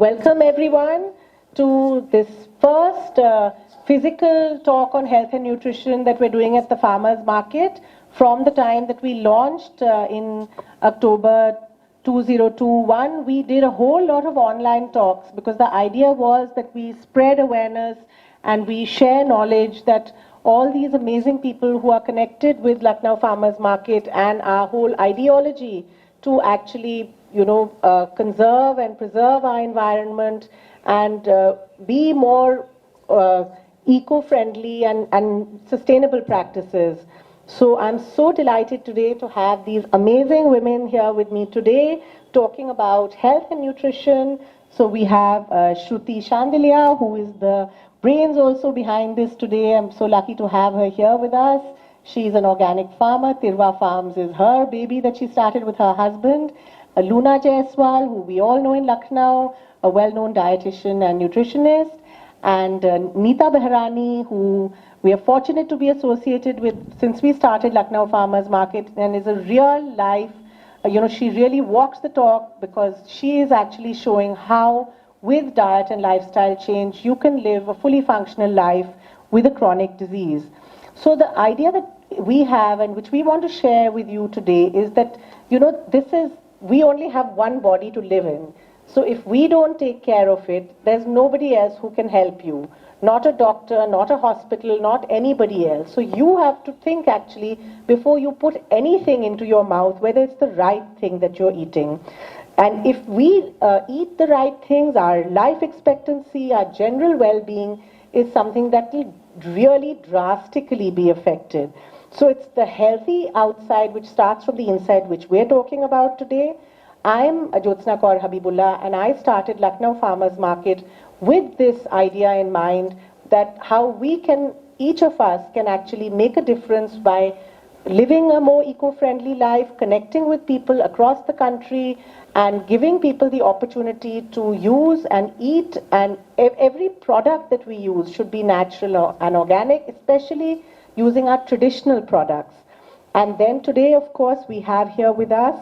welcome everyone to this first physical talk on health and nutrition that we're doing at the Farmers Market from the time that we launched in October 2021. We did a whole lot of online talks because the idea was that we spread awareness and we share knowledge that all these amazing people who are connected with Lucknow Farmers Market and our whole ideology to actually conserve and preserve our environment and be more eco-friendly and sustainable practices. So I'm so delighted today to have these amazing women here with me today talking about health and nutrition. So we have Shruti Shandilia, who is the brains also behind this today. I'm so lucky to have her here with us. She's an organic farmer. Tirva Farms is her baby that she started with her husband. Luna Jaiswal, who we all know in Lucknow, a well-known dietitian and nutritionist, and Neeta Behrani, who we are fortunate to be associated with since we started Lucknow Farmers Market, and is a real life, she really walks the talk because she is actually showing how with diet and lifestyle change you can live a fully functional life with a chronic disease. So the idea that we have and which we want to share with you today is that, we only have one body to live in. So if we don't take care of it, there's nobody else who can help you. Not a doctor, not a hospital, not anybody else. So you have to think actually before you put anything into your mouth, whether it's the right thing that you're eating. And if we eat the right things, our life expectancy, our general well-being is something that will really drastically be affected. So it's the healthy outside which starts from the inside, which we're talking about today. I'm Jyotsna Kaur Habibullah, and I started Lucknow Farmers Market with this idea in mind that how we can, each of us can actually make a difference by living a more eco-friendly life, connecting with people across the country, and giving people the opportunity to use and eat, and every product that we use should be natural and organic, especially using our traditional products. And then today, of course, we have here with us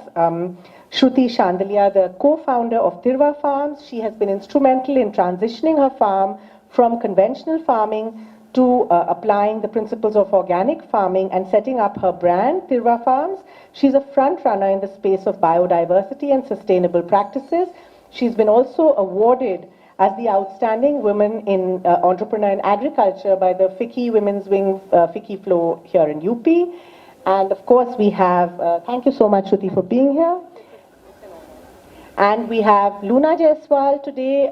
Shruti Shandilia, the co-founder of Tirva Farms. She has been instrumental in transitioning her farm from conventional farming to applying the principles of organic farming and setting up her brand, Tirva Farms. She's a front runner in the space of biodiversity and sustainable practices. She's been also awarded as the outstanding woman in entrepreneur in agriculture by the FICCI Women's Wing FICCI Flow here in UP. And of course we have, thank you so much Shruti for being here. And we have Luna Jaiswal today,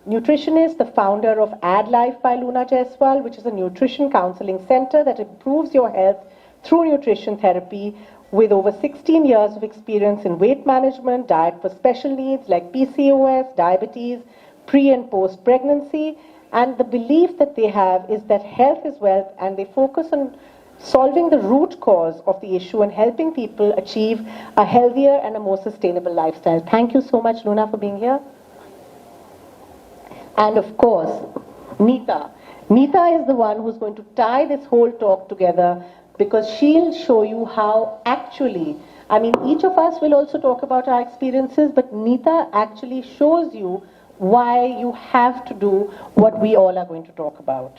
nutritionist, the founder of Add Life by Luna Jaiswal, which is a nutrition counseling center that improves your health through nutrition therapy, with over 16 years of experience in weight management, diet for special needs like PCOS, diabetes, pre and post pregnancy. And the belief that they have is that health is wealth, and they focus on solving the root cause of the issue and helping people achieve a healthier and a more sustainable lifestyle. Thank you so much, Luna, for being here. And of course, Neeta. Neeta is the one who's going to tie this whole talk together, because she'll show you how actually, each of us will also talk about our experiences, but Neeta actually shows you why you have to do what we all are going to talk about.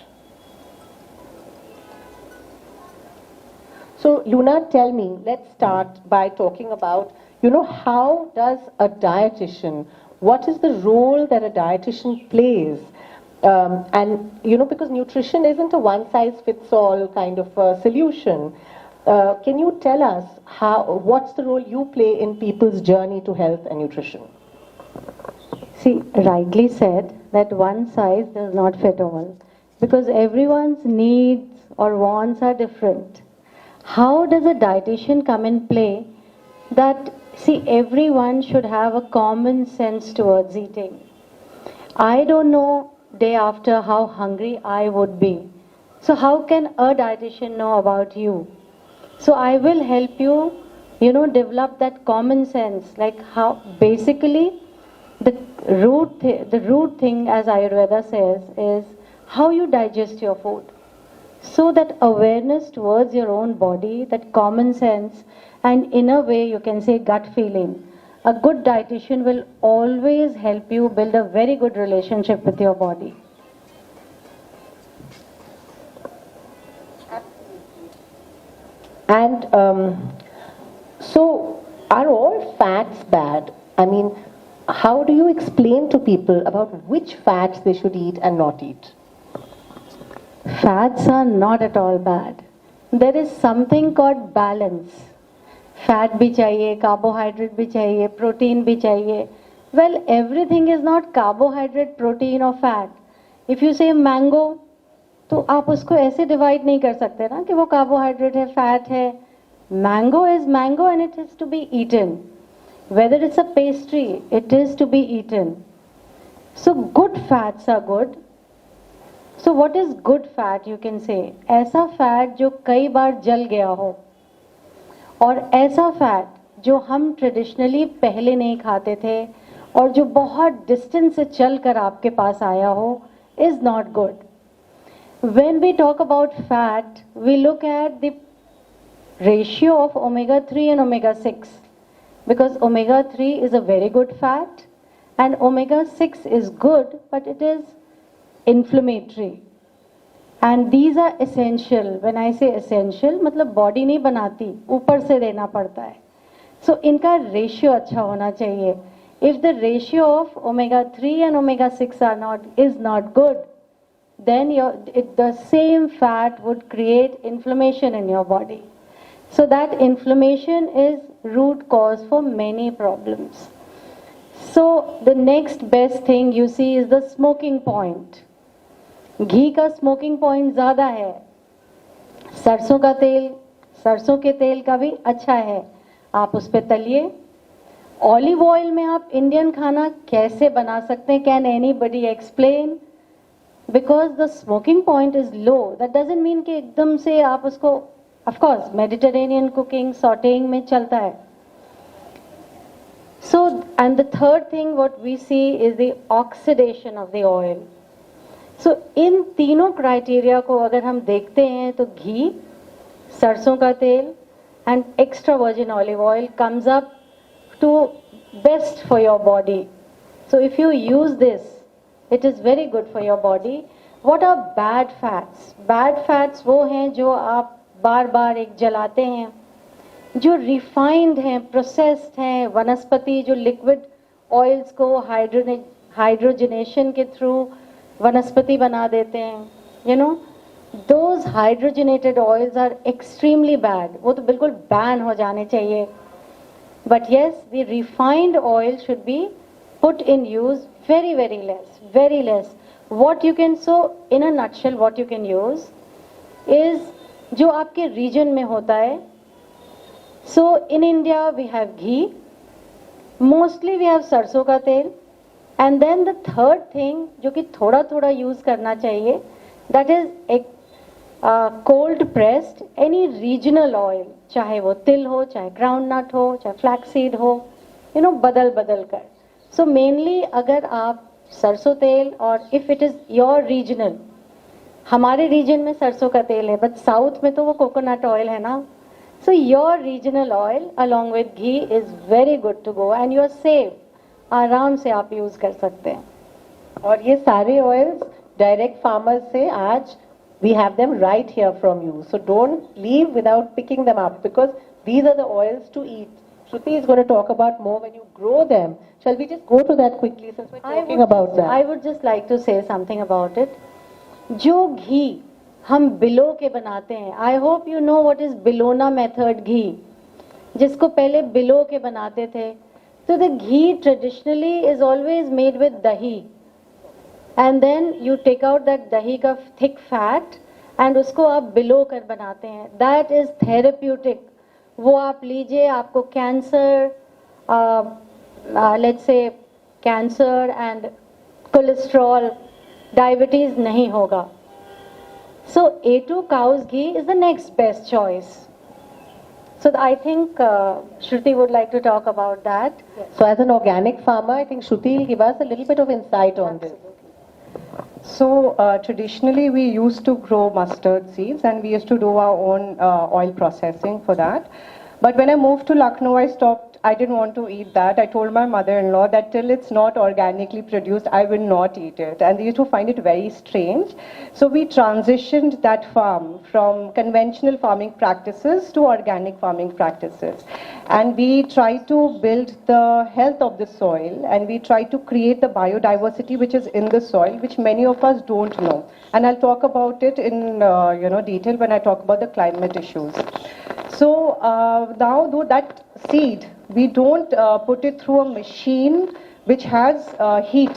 So Luna, tell me, let's start by talking about, how does a dietitian, what is the role that a dietitian plays? Because nutrition isn't a one-size-fits-all kind of solution. Can you tell us what's the role you play in people's journey to health and nutrition? See, rightly said that one size does not fit all, because everyone's needs or wants are different. How does a dietitian come in play? That, see, everyone should have a common sense towards eating. I don't know day after how hungry I would be. So how can a dietitian know about you? So I will help you, develop that common sense, like how basically the root thing, as Ayurveda says, is how you digest your food. So that awareness towards your own body, that common sense, and in a way you can say gut feeling, a good dietitian will always help you build a very good relationship with your body. And so, are all fats bad? I mean, how do you explain to people about which fats they should eat and not eat? Fats are not at all bad. There is something called balance. Fat भी चाहिए, carbohydrate भी चाहिए, protein भी चाहिए. Well, everything is not carbohydrate, protein or fat. If you say mango, तो आप उसको ऐसे divide नहीं कर सकते ना कि वो carbohydrate है, fat है. Mango is mango and it is to be eaten. Whether it's a pastry, it is to be eaten. So good fats are good. So what is good fat you can say? ऐसा fat जो कई बार जल गया हो और ऐसा fat जो हम ट्रेडिशनली पहले नहीं खाते थे और जो बहुत डिस्टेंस से चल कर आपके पास आया हो is not good. When we talk about fat, we look at the ratio of omega-3 and omega-6 because omega-3 is a very good fat and omega-6 is good but it is inflammatory. And these are essential. When I say essential, मतलब body नहीं बनाती, ऊपर से देना पड़ता है. So इनका ratio अच्छा होना चाहिए. If the ratio of omega-3 and omega-6 is not good, then the same fat would create inflammation in your body. So that inflammation is root cause for many problems. So the next best thing you see is the smoking point. घी का smoking point ज़्यादा है. सरसों का तेल, सरसों के तेल का भी अच्छा है, आप उस पर तलिए. ऑलिव ऑयल में आप इंडियन खाना कैसे बना सकते हैं? Can anybody explain? Because the smoking point is low. That doesn't mean कि एकदम से आप उसको, of course Mediterranean cooking sauteing में चलता है. So and the third thing what we see is the oxidation of the oil. So इन तीनों क्राइटेरिया को अगर हम देखते हैं तो घी, सरसों का तेल and extra virgin olive oil comes up to best for your body. So if you use this, it is very good for your body. What are bad fats? Bad fats वो हैं जो आप बार बार एक जलाते हैं, जो रिफाइंड हैं, processed हैं, वनस्पति जो लिक्विड ऑयल्स को हाइड्रोजनेशन के थ्रू वनस्पति बना देते हैं. You know those hydrogenated oils are extremely bad. वो तो बिल्कुल बैन हो जाने चाहिए. But yes, the refined oil should be put in use very very less, very less. What you can, so in a nutshell what you can use is जो आपके region में होता है. So in India we have ghee, mostly we have सरसों का तेल, and then the third thing जो कि थोड़ा थोड़ा यूज करना चाहिए, that is एक cold pressed any regional oil, चाहे वो तिल हो, चाहे groundnut हो, चाहे flaxseed हो, you know, बदल बदल कर. सो मेनली अगर आप सरसों तेल और if it is your regional, हमारे रीजन में सरसों का तेल है बट साउथ में तो वो कोकोनट ऑयल है ना. So your regional oil along with ghee is very good to go and you are safe. आराम से आप यूज़ कर सकते हैं. और ये सारे ऑयल्स डायरेक्ट फार्मर्स से आज we have them right here from you. So don't leave without picking them up because these are the oils to eat. Shruti is going to talk about more when you grow them. Shall we just go to that quickly since we're talking about that? I would just like to say something about it. जो घी हम below के बनाते हैं, I hope you know what is bilona method ghee, जिसको पहले below के बनाते थे. So the ghee traditionally is always made with dahi. And then you take out that dahi का thick fat and उसको आप बिलो कर बनाते हैं. That is therapeutic. वो आप लीजिए, आपको cancer, let's say cancer and cholesterol, diabetes नहीं होगा. सो A2 cow's ghee is the next best choice. So I think Shruti would like to talk about that. So as an organic farmer, I think Shruti will give us a little bit of insight on this. So traditionally we used to grow mustard seeds and we used to do our own oil processing for that. But when I moved to Lucknow, I stopped I didn't want to eat that. I told my mother-in-law that till it's not organically produced, I will not eat it. And they used to find it very strange. So we transitioned that farm from conventional farming practices to organic farming practices. And we try to build the health of the soil, and we try to create the biodiversity which is in the soil, which many of us don't know. And I'll talk about it in detail when I talk about the climate issues. So now though that seed, we don't put it through a machine which has heat.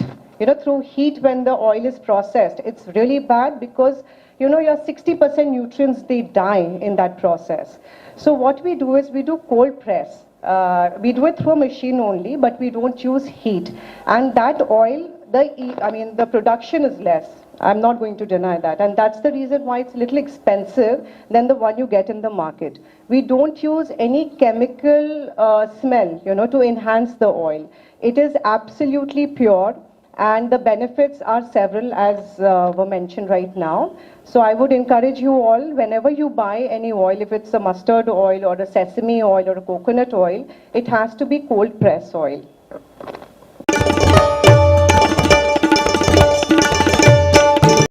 Through heat when the oil is processed, it's really bad because your 60% nutrients, they die in that process. So what we do is we do cold press. We do it through a machine only, but we don't use heat. And that oil, the production is less. I'm not going to deny that. And that's the reason why it's a little expensive than the one you get in the market. We don't use any chemical smell, to enhance the oil. It is absolutely pure. And the benefits are several, as were mentioned right now. So I would encourage you all, whenever you buy any oil, if it's a mustard oil or a sesame oil or a coconut oil, it has to be cold press oil.